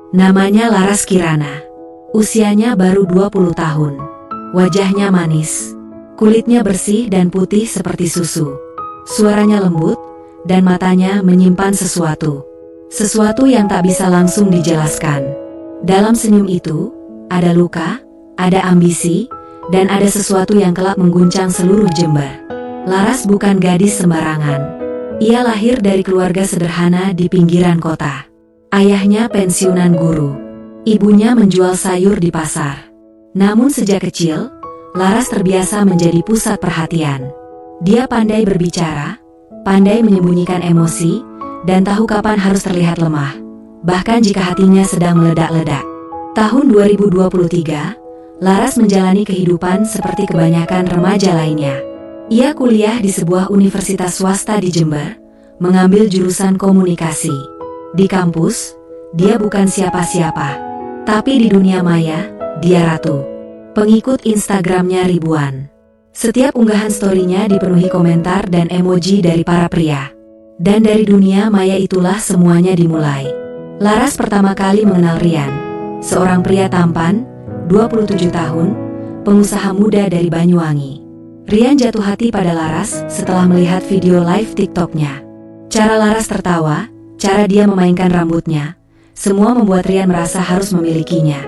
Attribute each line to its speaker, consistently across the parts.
Speaker 1: Namanya Laras Kirana. Usianya baru 20 tahun. Wajahnya manis. Kulitnya bersih dan putih seperti susu. Suaranya lembut, dan matanya menyimpan sesuatu. Sesuatu yang tak bisa langsung dijelaskan. Dalam senyum itu, ada luka, ada ambisi, dan ada sesuatu yang kelak mengguncang seluruh Jember. Laras bukan gadis sembarangan. Ia lahir dari keluarga sederhana di pinggiran kota. Ayahnya pensiunan guru. Ibunya menjual sayur di pasar. Namun sejak kecil, Laras terbiasa menjadi pusat perhatian. Dia pandai berbicara, pandai menyembunyikan emosi, dan tahu kapan harus terlihat lemah, bahkan jika hatinya sedang meledak-ledak. Tahun 2023, Laras menjalani kehidupan seperti kebanyakan remaja lainnya. Ia kuliah di sebuah universitas swasta di Jember, mengambil jurusan komunikasi. Di kampus, dia bukan siapa-siapa, tapi di dunia maya, dia ratu. Pengikut Instagramnya ribuan. Setiap unggahan story-nya dipenuhi komentar dan emoji dari para pria. Dan dari dunia maya itulah semuanya dimulai. Laras pertama kali mengenal Rian, seorang pria tampan, 27 tahun, pengusaha muda dari Banyuwangi. Rian jatuh hati pada Laras setelah melihat video live TikTok-nya. Cara Laras tertawa, cara dia memainkan rambutnya, semua membuat Rian merasa harus memilikinya.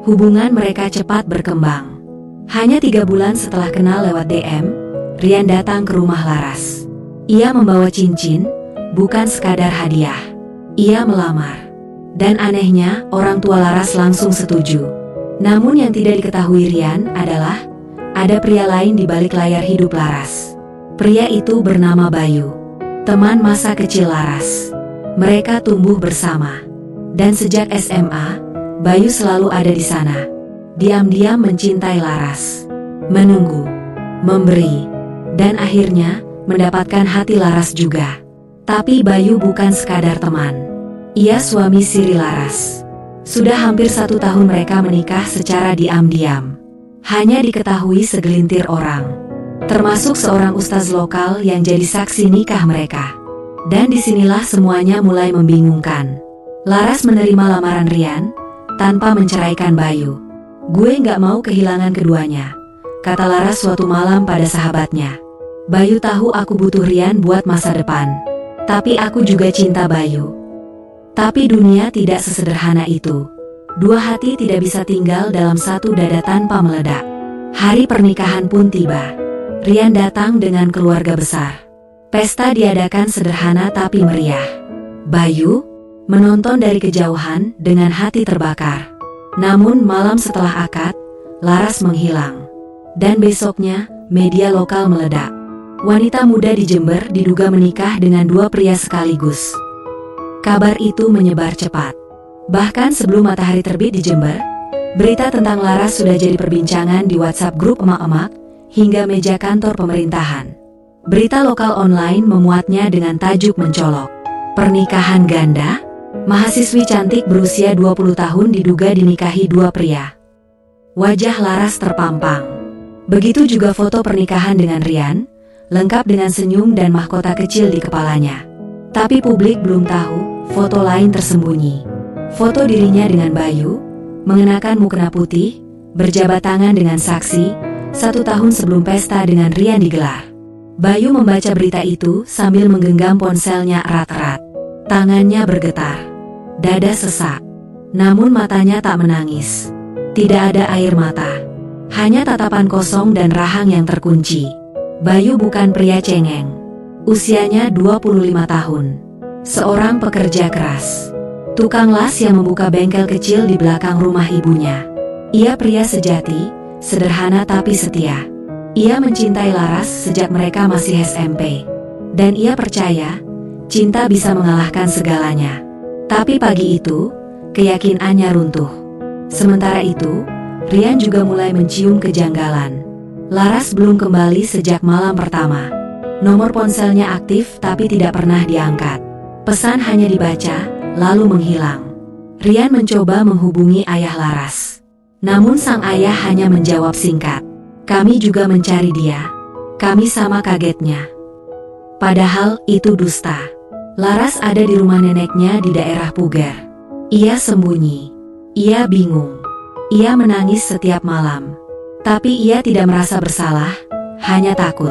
Speaker 1: Hubungan mereka cepat berkembang. Hanya 3 bulan setelah kenal lewat DM, Rian datang ke rumah Laras. Ia membawa cincin, bukan sekadar hadiah. Ia melamar. Dan anehnya, orang tua Laras langsung setuju. Namun yang tidak diketahui Rian adalah, ada pria lain di balik layar hidup Laras. Pria itu bernama Bayu, teman masa kecil Laras. Mereka tumbuh bersama. Dan sejak SMA, Bayu selalu ada di sana. Diam-diam mencintai Laras. Menunggu, memberi, dan akhirnya mendapatkan hati Laras juga. Tapi Bayu bukan sekadar teman. Ia suami siri Laras. Sudah hampir 1 tahun mereka menikah secara diam-diam. Hanya diketahui segelintir orang, termasuk seorang ustaz lokal yang jadi saksi nikah mereka. Dan disinilah semuanya mulai membingungkan. Laras menerima lamaran Rian, tanpa menceraikan Bayu. "Gue gak mau kehilangan keduanya," kata Laras suatu malam pada sahabatnya. "Bayu tahu aku butuh Rian buat masa depan. Tapi aku juga cinta Bayu." Tapi dunia tidak sesederhana itu. 2 hati tidak bisa tinggal dalam satu dada tanpa meledak. Hari pernikahan pun tiba. Rian datang dengan keluarga besar. Pesta diadakan sederhana tapi meriah. Bayu menonton dari kejauhan dengan hati terbakar. Namun malam setelah akad, Laras menghilang. Dan besoknya, media lokal meledak. Wanita muda di Jember diduga menikah dengan 2 pria sekaligus. Kabar itu menyebar cepat. Bahkan sebelum matahari terbit di Jember, berita tentang Laras sudah jadi perbincangan di WhatsApp grup emak-emak hingga meja kantor pemerintahan. Berita lokal online memuatnya dengan tajuk mencolok. Pernikahan ganda? Mahasiswi cantik berusia 20 tahun diduga dinikahi 2 pria. Wajah Laras terpampang. Begitu juga foto pernikahan dengan Rian, lengkap dengan senyum dan mahkota kecil di kepalanya. Tapi publik belum tahu, foto lain tersembunyi. Foto dirinya dengan Bayu, mengenakan mukena putih, berjabat tangan dengan saksi, 1 tahun sebelum pesta dengan Rian digelar. Bayu membaca berita itu sambil menggenggam ponselnya erat-erat. Tangannya bergetar. Dada sesak. Namun matanya tak menangis. Tidak ada air mata. Hanya tatapan kosong dan rahang yang terkunci. Bayu bukan pria cengeng. Usianya 25 tahun. Seorang pekerja keras. Tukang las yang membuka bengkel kecil di belakang rumah ibunya. Ia pria sejati, sederhana tapi setia. Ia mencintai Laras sejak mereka masih SMP. Dan ia percaya, cinta bisa mengalahkan segalanya. Tapi pagi itu, keyakinannya runtuh. Sementara itu, Rian juga mulai mencium kejanggalan. Laras belum kembali sejak malam pertama. Nomor ponselnya aktif tapi tidak pernah diangkat. Pesan hanya dibaca, lalu menghilang. Rian mencoba menghubungi ayah Laras. Namun sang ayah hanya menjawab singkat, "Kami juga mencari dia." Kami sama kagetnya. Padahal itu dusta. Laras ada di rumah neneknya di daerah Puger. Ia sembunyi. Ia bingung. Ia menangis setiap malam. Tapi ia tidak merasa bersalah, hanya takut.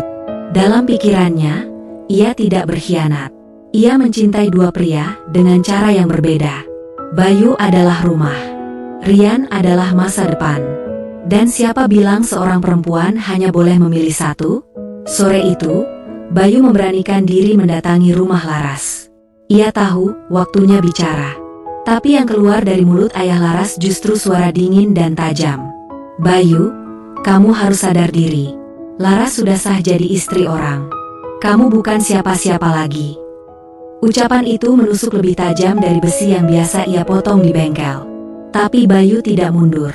Speaker 1: Dalam pikirannya, ia tidak berkhianat. Ia mencintai dua pria dengan cara yang berbeda. Bayu adalah rumah. Rian adalah masa depan. Dan siapa bilang seorang perempuan hanya boleh memilih satu? Sore itu, Bayu memberanikan diri mendatangi rumah Laras. Ia tahu waktunya bicara. Tapi yang keluar dari mulut ayah Laras justru suara dingin dan tajam. Bayu, kamu harus sadar diri. Laras sudah sah jadi istri orang. Kamu bukan siapa-siapa lagi. Ucapan itu menusuk lebih tajam dari besi yang biasa ia potong di bengkel. Tapi Bayu tidak mundur.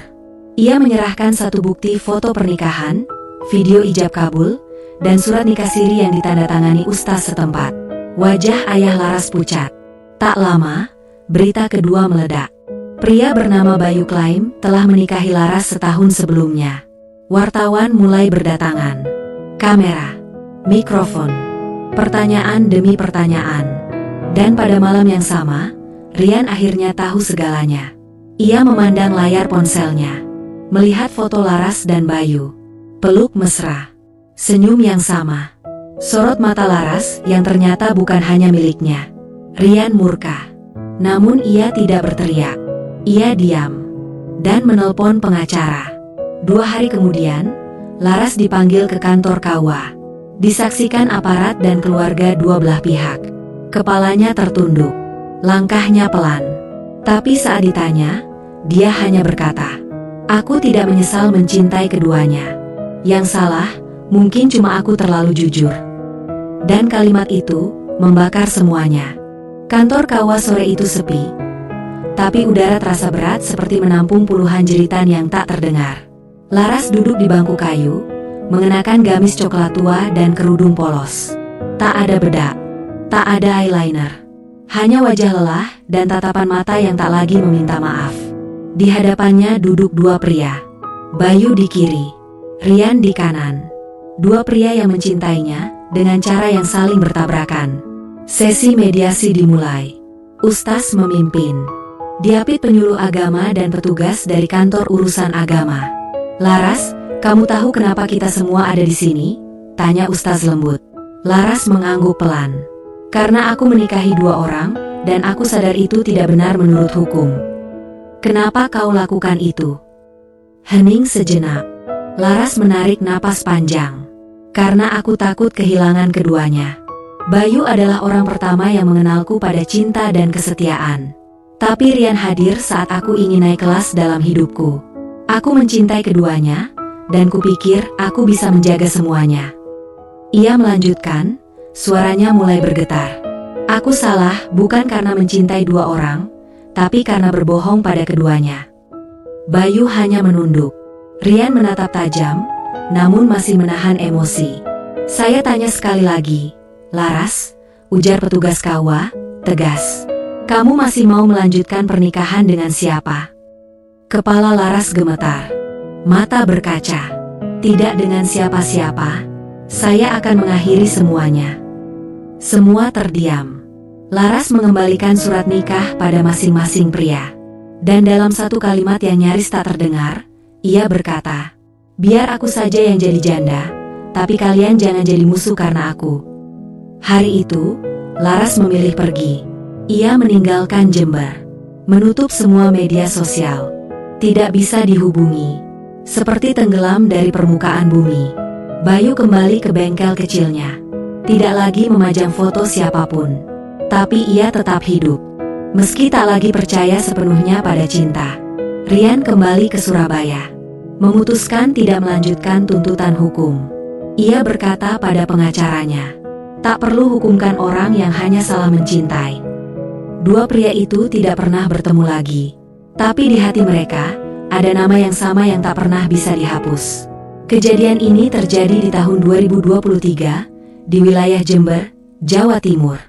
Speaker 1: Ia menyerahkan satu bukti foto pernikahan, video ijab kabul, dan surat nikah siri yang ditandatangani ustaz setempat. Wajah ayah Laras pucat. Tak lama, berita kedua meledak. Pria bernama Bayu klaim telah menikahi Laras setahun sebelumnya. Wartawan mulai berdatangan. Kamera, mikrofon, pertanyaan demi pertanyaan. Dan pada malam yang sama, Rian akhirnya tahu segalanya. Ia memandang layar ponselnya, melihat foto Laras dan Bayu. Peluk mesra, senyum yang sama. Sorot mata Laras yang ternyata bukan hanya miliknya. Rian murka. Namun ia tidak berteriak. Ia diam dan menelpon pengacara. 2 hari kemudian, Laras dipanggil ke kantor KUA. Disaksikan aparat dan keluarga dua belah pihak. Kepalanya tertunduk, langkahnya pelan. Tapi saat ditanya, dia hanya berkata, "Aku tidak menyesal mencintai keduanya. Yang salah, mungkin cuma aku terlalu jujur." Dan kalimat itu membakar semuanya. Kantor KUA sore itu sepi, tapi udara terasa berat seperti menampung puluhan jeritan yang tak terdengar. Laras duduk di bangku kayu, mengenakan gamis coklat tua dan kerudung polos. Tak ada bedak, tak ada eyeliner, hanya wajah lelah dan tatapan mata yang tak lagi meminta maaf. Di hadapannya duduk dua pria, Bayu di kiri, Rian di kanan. Dua pria yang mencintainya dengan cara yang saling bertabrakan. Sesi mediasi dimulai. Ustaz memimpin. Diapit penyuluh agama dan petugas dari kantor urusan agama. "Laras, kamu tahu kenapa kita semua ada di sini?" tanya Ustaz lembut. Laras mengangguk pelan. "Karena aku menikahi 2 orang, dan aku sadar itu tidak benar menurut hukum." "Kenapa kau lakukan itu?" Hening sejenak. Laras menarik napas panjang. "Karena aku takut kehilangan keduanya. Bayu adalah orang pertama yang mengenalku pada cinta dan kesetiaan. Tapi Rian hadir saat aku ingin naik kelas dalam hidupku. Aku mencintai keduanya, dan kupikir aku bisa menjaga semuanya." Ia melanjutkan, suaranya mulai bergetar. "Aku salah bukan karena mencintai 2 orang, tapi karena berbohong pada keduanya." Bayu hanya menunduk. Rian menatap tajam, namun masih menahan emosi. "Saya tanya sekali lagi, Laras," ujar petugas KUA, tegas. "Kamu masih mau melanjutkan pernikahan dengan siapa?" Kepala Laras gemetar. Mata berkaca. "Tidak dengan siapa-siapa. Saya akan mengakhiri semuanya." Semua terdiam. Laras mengembalikan surat nikah pada masing-masing pria. Dan dalam satu kalimat yang nyaris tak terdengar, ia berkata, "Biar aku saja yang jadi janda, tapi kalian jangan jadi musuh karena aku." Hari itu, Laras memilih pergi. Ia meninggalkan Jember, menutup semua media sosial. Tidak bisa dihubungi, seperti tenggelam dari permukaan bumi. Bayu kembali ke bengkel kecilnya. Tidak lagi memajang foto siapapun, tapi ia tetap hidup. Meski tak lagi percaya sepenuhnya pada cinta. Rian kembali ke Surabaya, memutuskan tidak melanjutkan tuntutan hukum. Ia berkata pada pengacaranya, "Tak perlu hukumkan orang yang hanya salah mencintai." 2 pria itu tidak pernah bertemu lagi. Tapi di hati mereka, ada nama yang sama yang tak pernah bisa dihapus. Kejadian ini terjadi di tahun 2023, di wilayah Jember, Jawa Timur.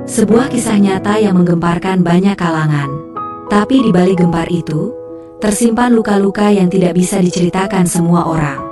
Speaker 1: Sebuah kisah nyata yang menggemparkan banyak kalangan. Tapi di balik gempar itu, tersimpan luka-luka yang tidak bisa diceritakan semua orang.